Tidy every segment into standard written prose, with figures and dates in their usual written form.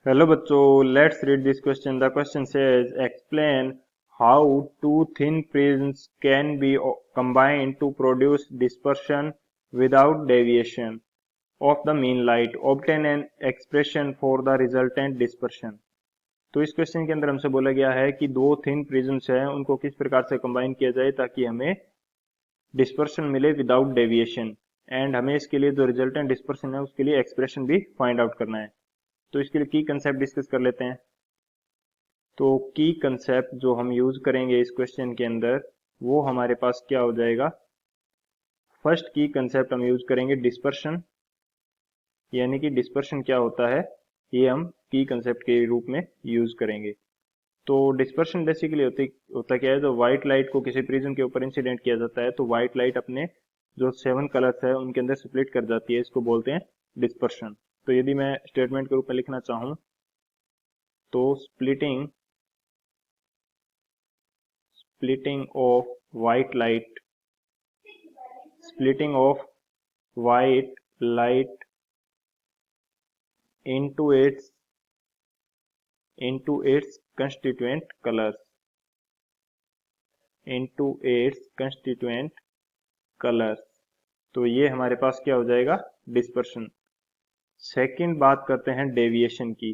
Hello बच्चों, let's read this question. The question says explain how two thin prisms can be combined to produce dispersion without deviation of the mean light. Obtain an expression for the resultant dispersion. तो इस question के अंदर हमसे बोला गया है कि दो थिन प्रिज्म्स हैं, उनको किस प्रकार से कंबाइन किया जाए ताकि हमें डिस्पर्शन मिले विदाउट डेविएशन, एंड हमें इसके लिए जो रिजल्टेंट डिस्पर्शन है उसके लिए एक्सप्रेशन भी फाइंड आउट करना है। तो इसके लिए की कंसेप्ट डिस्कस कर लेते हैं। तो की कंसेप्ट जो हम यूज करेंगे इस क्वेश्चन के अंदर वो हमारे पास क्या हो जाएगा। फर्स्ट की कंसेप्ट हम यूज करेंगे डिस्पर्शन, यानी कि डिस्पर्शन क्या होता है ये हम की कंसेप्ट के रूप में यूज करेंगे। तो डिस्पर्शन बेसिकली होता क्या है, जो व्हाइट लाइट को किसी प्रिज्म के ऊपर इंसिडेंट किया जाता है तो व्हाइट लाइट अपने जो 7 कलर्स है उनके अंदर स्प्लिट कर जाती है, इसको बोलते हैं डिस्पर्शन। तो यदि मैं स्टेटमेंट के रूप में लिखना चाहूं तो splitting of white light splitting of white light into its constituent colors तो ये हमारे पास क्या हो जाएगा, डिस्पर्शन। सेकंड बात करते हैं डेविएशन की।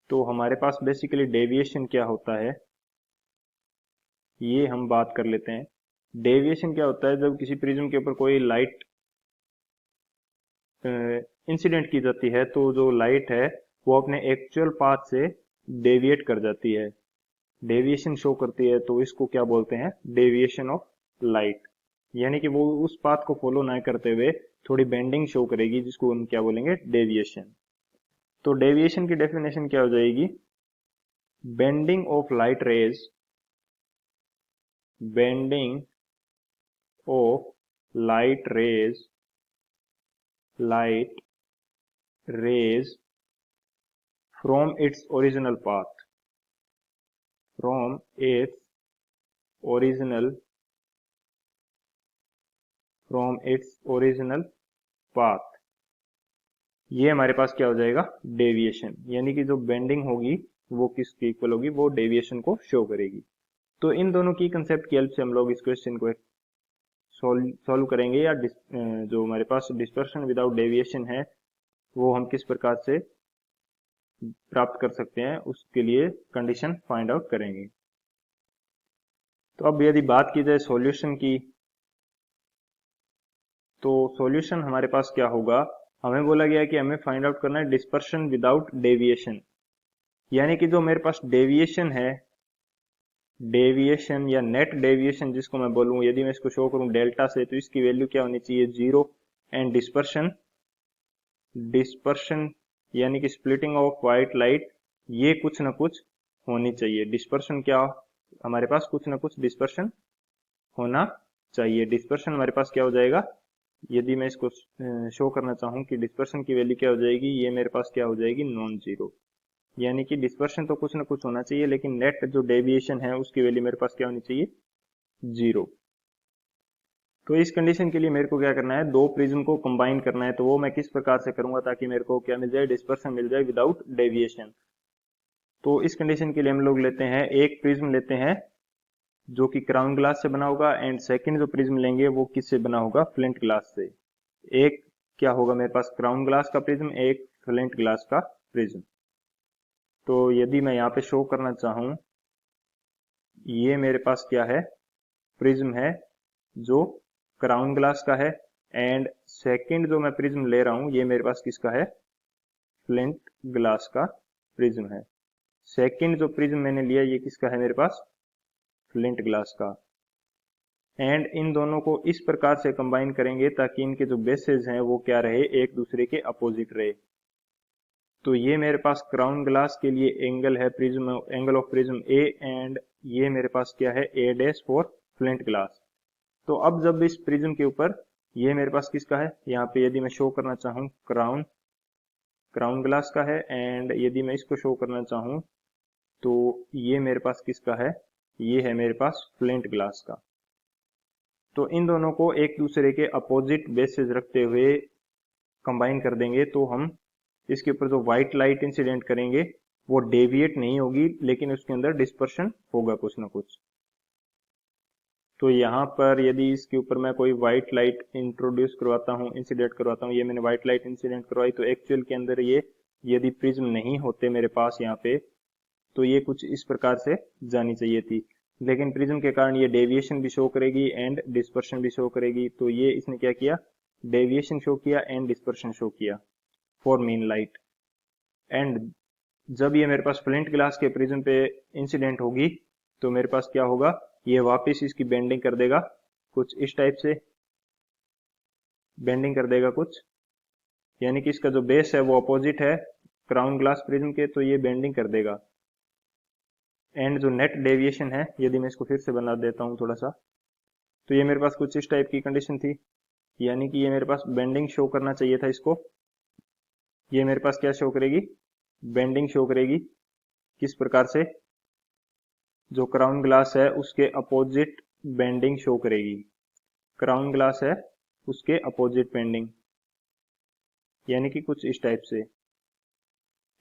तो हमारे पास बेसिकली डेविएशन क्या होता है ये हम बात कर लेते हैं। डेविएशन क्या होता है, जब किसी प्रिज्म के ऊपर कोई लाइट इंसिडेंट की जाती है तो जो लाइट है वो अपने एक्चुअल पाथ से डेविएट कर जाती है, डेविएशन शो करती है, तो इसको क्या बोलते हैं, डेविएशन ऑफ लाइट। यानी कि वो उस पाथ को फॉलो ना करते हुए थोड़ी बेंडिंग शो करेगी, जिसको हम क्या बोलेंगे, डेविएशन। तो डेविएशन की डेफिनेशन क्या हो जाएगी, bending of light rays bending of light rays from its original path ये हमारे पास क्या हो जाएगा, डेविएशन। यानी कि जो बेंडिंग होगी वो किसके इक्वल होगी, वो डेविएशन को शो करेगी। तो इन दोनों की कंसेप्ट की हेल्प से हम लोग इस क्वेश्चन को सॉल्व करेंगे, या जो हमारे पास डिस्पर्शन विदाउट डेविएशन है वो हम किस प्रकार से प्राप्त कर सकते हैं उसके लिए कंडीशन फाइंड आउट करेंगे। तो अब यदि बात की जाए सॉल्यूशन की, तो सॉल्यूशन हमारे पास क्या होगा, हमें बोला गया कि हमें फाइंड आउट करना है डिस्पर्शन विदाउट डेविएशन। यानी कि जो मेरे पास डेविएशन है, डेविएशन या नेट डेविएशन जिसको मैं बोलूं, यदि मैं इसको शो करूं डेल्टा से तो इसकी वैल्यू क्या होनी चाहिए, 0। एंड डिस्पर्शन यानी कि स्प्लिटिंग ऑफ व्हाइट लाइट, ये कुछ ना कुछ होनी चाहिए। डिस्पर्शन क्या, हमारे पास कुछ ना कुछ डिस्पर्शन होना चाहिए। डिस्पर्शन हमारे पास क्या हो जाएगा, यदि मैं इसको शो करना चाहूं कि डिस्पर्शन की वैल्यू क्या हो जाएगी, ये मेरे पास क्या हो जाएगी, नॉन जीरो। यानी कि डिस्पर्शन तो कुछ ना कुछ होना चाहिए, लेकिन नेट जो डेविएशन है उसकी वैल्यू मेरे पास क्या होनी चाहिए, 0। तो इस कंडीशन के लिए मेरे को क्या करना है, दो प्रिज्म को कंबाइन करना है। तो वो मैं किस प्रकार से करूंगा ताकि मेरे को क्या मिल जाए, डिस्पर्शन मिल जाए विदाउट डेविएशन। तो इस कंडीशन के लिए हम लोग लेते हैं, एक प्रिज्म लेते हैं जो कि क्राउन ग्लास से बना होगा, एंड सेकंड जो प्रिज्म लेंगे वो किससे बना होगा, फ्लिंट ग्लास से। एक क्या होगा मेरे पास, क्राउन ग्लास का प्रिज्म, एक फ्लिंट ग्लास का प्रिज्म। तो यदि मैं यहाँ पे शो करना चाहूं, ये मेरे पास क्या है, प्रिज्म है जो क्राउन ग्लास का है, एंड सेकंड जो मैं प्रिज्म ले रहा हूं ये मेरे पास किसका है, फ्लिंट ग्लास का प्रिज्म है। सेकंड जो प्रिज्म मैंने लिया ये किसका है मेरे पास, फ्लिंट ग्लास का। एंड इन दोनों को इस प्रकार से कंबाइन करेंगे ताकि इनके जो बेसेस हैं वो क्या रहे, एक दूसरे के अपोजिट रहे। तो ये मेरे पास क्राउन ग्लास के लिए एंगल है, prism angle of prism A, and ये मेरे पास क्या है, ए डैश फॉर फ्लिंट ग्लास। तो अब जब इस प्रिज्म के ऊपर ये मेरे पास किसका है, यहाँ पे यदि मैं शो करना चाहूँ क्राउन ग्लास का है, एंड यदि मैं इसको शो करना चाहूँ तो ये मेरे पास किसका है, ये है मेरे पास फ्लिंट ग्लास का। तो इन दोनों को एक दूसरे के अपोजिट बेसेस रखते हुए कंबाइन कर देंगे तो हम इसके ऊपर जो व्हाइट लाइट इंसिडेंट करेंगे वो डेविएट नहीं होगी, लेकिन उसके अंदर डिस्पर्शन होगा कुछ ना कुछ। तो यहाँ पर यदि इसके ऊपर मैं कोई व्हाइट लाइट इंट्रोड्यूस करवाता हूँ, इंसिडेंट करवाता हूँ, ये मैंने व्हाइट लाइट इंसिडेंट करवाई, तो एक्चुअल के अंदर ये यदि प्रिज्म नहीं होते मेरे पास यहाँ पे, तो ये कुछ इस प्रकार से जानी चाहिए थी, लेकिन प्रिज्म के कारण ये डेविएशन भी शो करेगी एंड डिस्पर्शन भी शो करेगी। तो ये इसने क्या किया, डेविएशन शो किया एंड डिस्पर्शन शो किया फॉर मीन लाइट। एंड जब ये मेरे पास फ्लिंट ग्लास के प्रिज्म पे इंसिडेंट होगी तो मेरे पास क्या होगा, ये वापस इसकी बेंडिंग कर देगा कुछ इस टाइप से, बेंडिंग कर देगा कुछ, यानी कि इसका जो बेस है वो अपोजिट है क्राउन ग्लास प्रिज्म के, तो ये बेंडिंग कर देगा। एंड जो नेट डेविएशन है, यदि मैं इसको फिर से बना देता हूं थोड़ा सा, तो ये मेरे पास कुछ इस टाइप की कंडीशन थी, यानी कि ये मेरे पास बेंडिंग शो करना चाहिए था इसको, ये मेरे पास क्या शो करेगी, बेंडिंग शो करेगी। किस प्रकार से, जो क्राउन ग्लास है उसके अपोजिट बेंडिंग शो करेगी, क्राउन ग्लास है उसके अपोजिट बेंडिंग, यानी कि कुछ इस टाइप से।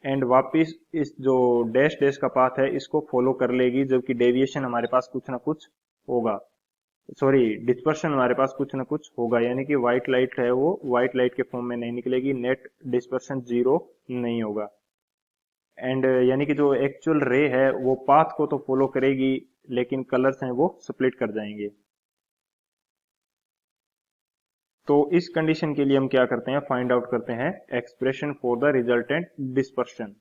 एंड वापिस इस जो डैश डैश का पाथ है इसको फॉलो कर लेगी, जबकि डेविएशन हमारे पास कुछ ना कुछ होगा, सॉरी डिस्पर्शन हमारे पास कुछ ना कुछ होगा, यानी कि व्हाइट लाइट है वो व्हाइट लाइट के फॉर्म में नहीं निकलेगी, नेट डिस्पर्शन जीरो नहीं होगा। एंड यानी कि जो एक्चुअल रे है वो पाथ को तो फॉलो करेगी, लेकिन कलर्स हैं वो स्प्लिट कर जाएंगे। तो इस कंडीशन के लिए हम क्या करते हैं, फाइंड आउट करते हैं expression for the resultant dispersion.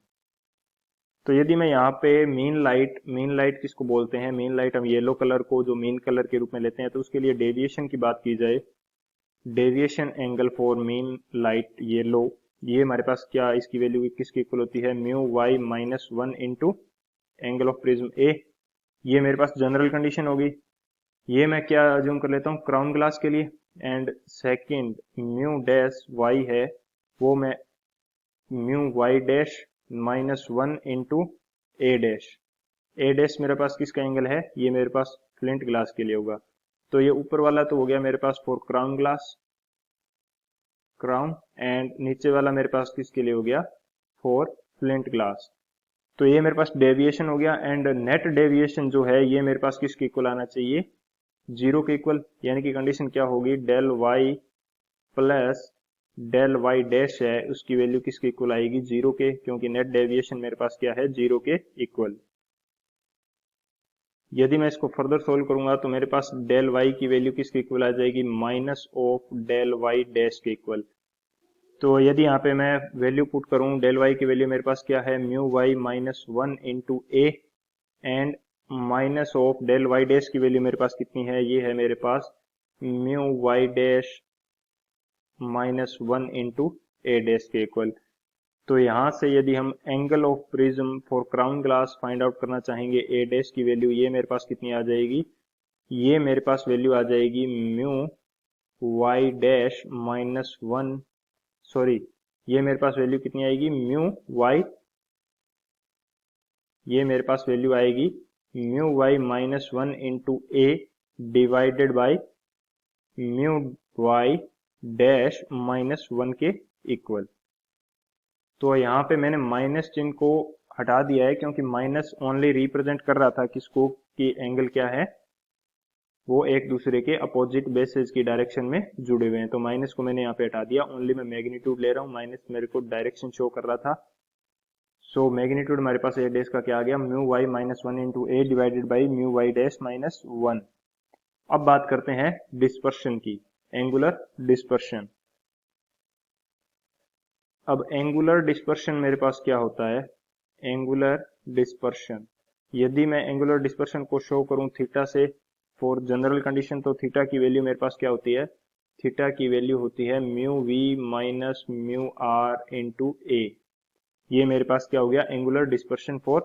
तो यदि मैं यहाँ पे मीन लाइट किसको बोलते हैं, मीन लाइट हम येलो कलर को जो मीन कलर के रूप में लेते हैं, तो उसके लिए डेविएशन की बात की जाए, deviation angle for mean light yellow, ये हमारे पास क्या इसकी वैल्यू किसकी इक्वल होती है, mu Y minus one into angle of prism A. ये मेरे पास जनरल कंडीशन होगी, ये मैं क्या अज्यूम कर लेता हूँ क्राउन ग्लास के लिए। And second mu dash y है, वो मैं mu Y dash minus one into A dash, a dash मेरे पास किसका एंगल है, ये मेरे पास फ्लिंट ग्लास के लिए होगा। तो ये ऊपर वाला तो हो गया मेरे पास for crown glass, crown, and नीचे वाला मेरे पास किसके लिए हो गया, फॉर फ्लिंट ग्लास। तो ये मेरे पास डेविएशन हो गया, एंड नेट डेविएशन जो है ये मेरे पास किसके इक्वल आना चाहिए, जीरो के इक्वल, यानी कि कंडीशन क्या होगी, del Y plus del Y dash है उसकी वैल्यू किसके इक्वल आएगी, जीरो के, क्योंकि नेट डेविएशन मेरे पास क्या है, जीरो के इक्वल। यदि मैं इसको फर्दर सोल्व करूंगा तो मेरे पास डेल वाई की वैल्यू किसके इक्वल आ जाएगी, minus of del Y dash के इक्वल। तो यदि यहाँ पे मैं वैल्यू पुट करूं, डेल वाई की वैल्यू मेरे पास क्या है, mu Y minus one into A, and minus of del Y dash की वैल्यू मेरे पास कितनी है, ये है मेरे पास mu Y dash minus one into ए डैश के इक्वल। तो यहाँ से यदि हम angle of prism for crown glass find out करना चाहेंगे, ए डैश की वैल्यू ये मेरे पास कितनी आ जाएगी, ये मेरे पास वैल्यू आ जाएगी mu Y dash minus one, sorry ये मेरे पास वैल्यू कितनी आएगी, म्यू वाई, ये मेरे पास वैल्यू आएगी mu Y minus one into A divided by mu Y dash minus one के इक्वल। तो यहाँ पे मैंने माइनस चिन्ह को हटा दिया है, क्योंकि माइनस ओनली रिप्रेजेंट कर रहा था किसको, कि एंगल क्या है, वो एक दूसरे के अपोजिट बेसेस की डायरेक्शन में जुड़े हुए हैं। तो माइनस को मैंने यहाँ पे हटा दिया, ओनली मैं मैग्नीट्यूड ले रहा हूँ, माइनस मेरे को डायरेक्शन शो कर रहा था। सो मैग्नीट्यूड हमारे पास ए डैश का क्या आ गया, mu Y minus one into A divided by mu Y dash minus one. अब बात करते हैं डिस्पर्शन की, एंगुलर डिस्पर्शन। अब एंगुलर डिस्पर्शन मेरे पास क्या होता है, एंगुलर डिस्पर्शन, यदि मैं एंगुलर डिस्पर्शन को शो करूं थीटा से फॉर जनरल कंडीशन, तो थीटा की वैल्यू मेरे पास क्या होती है, थीटा की वैल्यू होती है mu we minus mu r into a. ये मेरे पास क्या हो गया, angular dispersion for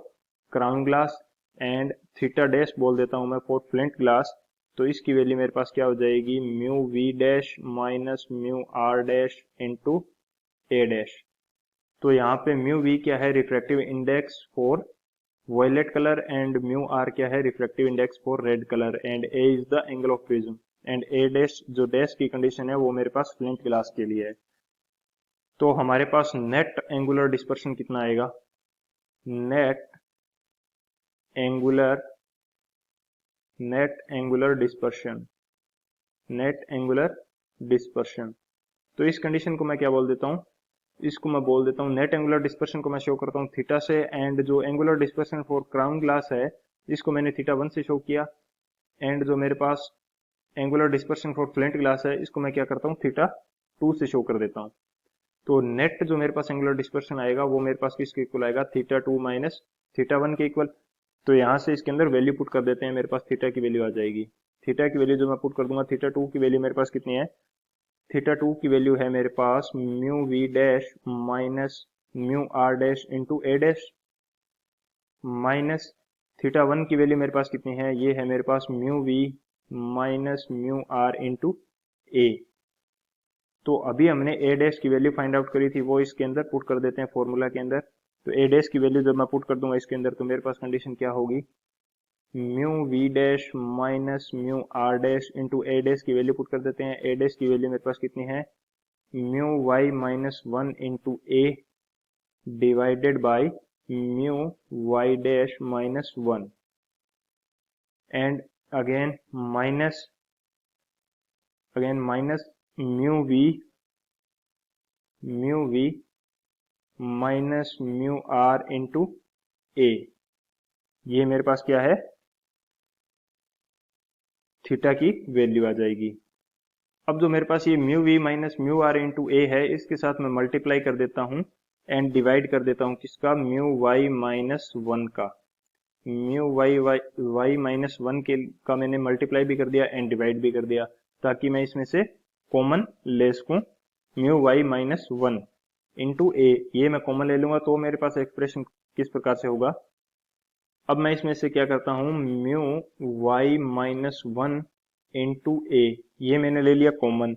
crown glass. And theta dash बोल देता हूं मैं फॉर फ्लिंट ग्लास, तो इसकी वैल्यू मेरे पास क्या हो जाएगी, mu we dash minus mu are dash into A dash. तो यहाँ पे म्यू वी क्या है, refractive index for violet colour, and mu R क्या है, refractive index for red colour, and A is the angle of prism, and A dash जो dash की condition है वो मेरे पास फ्लिंट ग्लास के लिए है। तो हमारे पास नेट एंगुलर डिस्पर्शन कितना आएगा, net angular dispersion, net angular dispersion. तो इस कंडीशन को मैं क्या बोल देता हूं, इसको मैं बोल देता हूं नेट एंगुलर डिस्पर्शन को मैं शो करता हूं थीटा से, एंड जो angular dispersion for crown glass है इसको मैंने थीटा 1 से शो किया, एंड जो मेरे पास angular dispersion for flint glass है इसको मैं क्या करता हूं थीटा 2 से शो कर देता हूं। तो नेट जो मेरे पास एंगुलर डिस्पर्शन आएगा वो मेरे पास किसके इक्वल आएगा, थीटा 2 माइनस थीटा 1 के इक्वल। तो यहां से इसके अंदर वैल्यू पुट कर देते हैं, मेरे पास थीटा की वैल्यू आ जाएगी। थीटा की वैल्यू जो मैं पुट कर दूंगा, थीटा 2 की वैल्यू मेरे पास कितनी है, थीटा 2 की वैल्यू है मेरे पास mu we dash minus mu are dash into A dash, minus theta 1 की वैल्यू मेरे पास कितनी है, ये है मेरे पास mu we minus mu r into a. तो अभी हमने ए डैश की वैल्यू फाइंड आउट करी थी, वो इसके अंदर पुट कर देते हैं फॉर्मूला के अंदर। तो ए डैश की वैल्यू जब मैं पुट कर दूंगा इसके अंदर, तो मेरे पास कंडीशन क्या होगी, mu we dash minus mu are dash into A dash की वैल्यू पुट कर देते हैं। ए डैश की वैल्यू मेरे पास कितनी है, mu Y minus 1 into A divided by mu Y dash minus 1, and again minus mu we minus mu r into a. ये मेरे पास क्या है, थीटा की वैल्यू आ जाएगी। अब जो मेरे पास ये mu we minus mu r into a है, इसके साथ मैं मल्टीप्लाई कर देता हूं एंड डिवाइड कर देता हूं किसका, म्यू वाई माइनस 1 का। म्यू वाई माइनस 1 का मैंने मल्टीप्लाई भी कर दिया एंड डिवाइड भी कर दिया, ताकि मैं इसमें से कॉमन ले सकूं। Mu Y minus 1 into a, ये मैं कॉमन ले लूंगा तो मेरे पास एक्सप्रेशन किस प्रकार से होगा। अब मैं इसमें से क्या करता हूं, mu Y minus 1 into a, ये मैंने ले लिया कॉमन।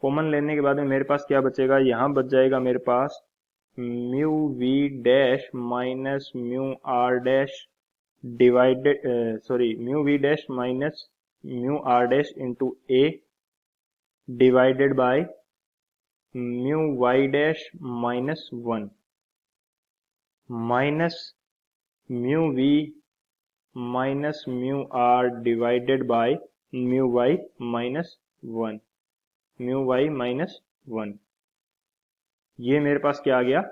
कॉमन लेने के बाद में मेरे पास क्या बचेगा, यहां बच जाएगा मेरे पास mu we dash minus mu are dash divided mu we dash minus mu are dash into A divided by mu Y dash minus 1 minus mu we minus mu are divided by mu Y minus 1, mu Y minus 1। ये मेरे पास क्या आ गया,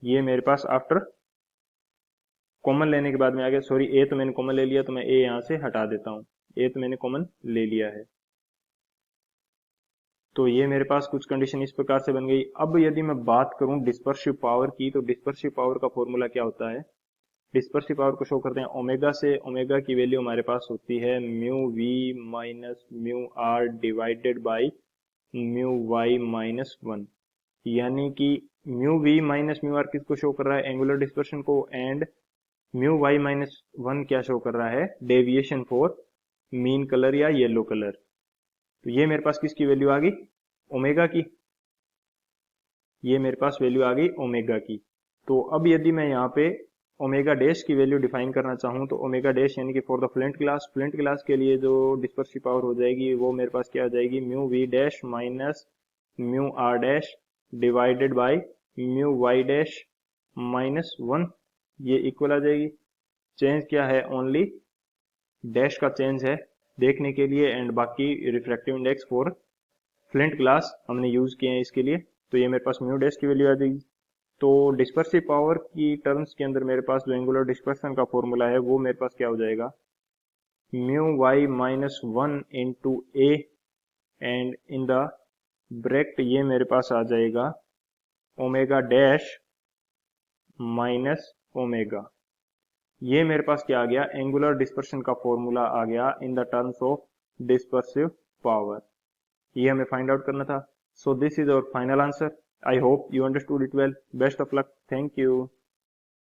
ये मेरे पास after common लेने के बाद में आ गया। सॉरी, ए तो मैंने कॉमन ले लिया, तो मैं ए यहां से हटा देता हूं, ए तो मैंने कॉमन ले लिया है। तो ये मेरे पास कुछ कंडीशन इस प्रकार से बन गई। अब यदि मैं बात करूं डिस्पर्सिव पावर की, तो डिस्पर्सिव पावर का फॉर्मूला क्या होता है, डिस्पर्सिव पावर को शो करते हैं ओमेगा से। ओमेगा की वैल्यू हमारे पास होती है mu we minus mu are divided by mu Y minus 1, यानी कि mu we minus mu R किसको शो कर रहा है, एंगुलर डिस्पर्शन को, एंड म्यू वाई माइनस 1 क्या शो कर रहा है, डेविएशन फॉर मीन कलर या येलो कलर। तो ये मेरे पास किसकी वैल्यू आ गई, ओमेगा की, ये मेरे पास वैल्यू आ गई ओमेगा की। तो अब यदि मैं यहाँ पे ओमेगा डैश की वैल्यू डिफाइन करना चाहूँ, तो ओमेगा डैश यानी कि फॉर द फ्लिंट ग्लास के लिए जो डिस्पर्सिव पावर हो जाएगी वो मेरे पास क्या आ जाएगी, mu we dash minus mu are dash divided by mu Y dash minus 1, ये इक्वल आ जाएगी। चेंज क्या है, ओनली डैश का चेंज है देखने के लिए, एंड बाकी refractive index for flint glass हमने यूज किए हैं इसके लिए। तो ये मेरे पास म्यू डैश की वैल्यू आ जाएगी। तो डिस्पर्सिव पावर की टर्म्स के अंदर मेरे पास जो एंगुलर डिस्पर्सन का फॉर्मूला है वो मेरे पास क्या हो जाएगा, mu Y minus 1 into A, and in the bracket ये मेरे पास आ जाएगा ओमेगा डैश माइनस ओमेगा। ये मेरे पास क्या आ गया, एंगुलर डिस्पर्शन का फॉर्मूला आ गया in the terms of dispersive power. ये हमें फाइंड आउट करना था। So this is our final answer. I hope you understood it well. Best of luck. Thank you.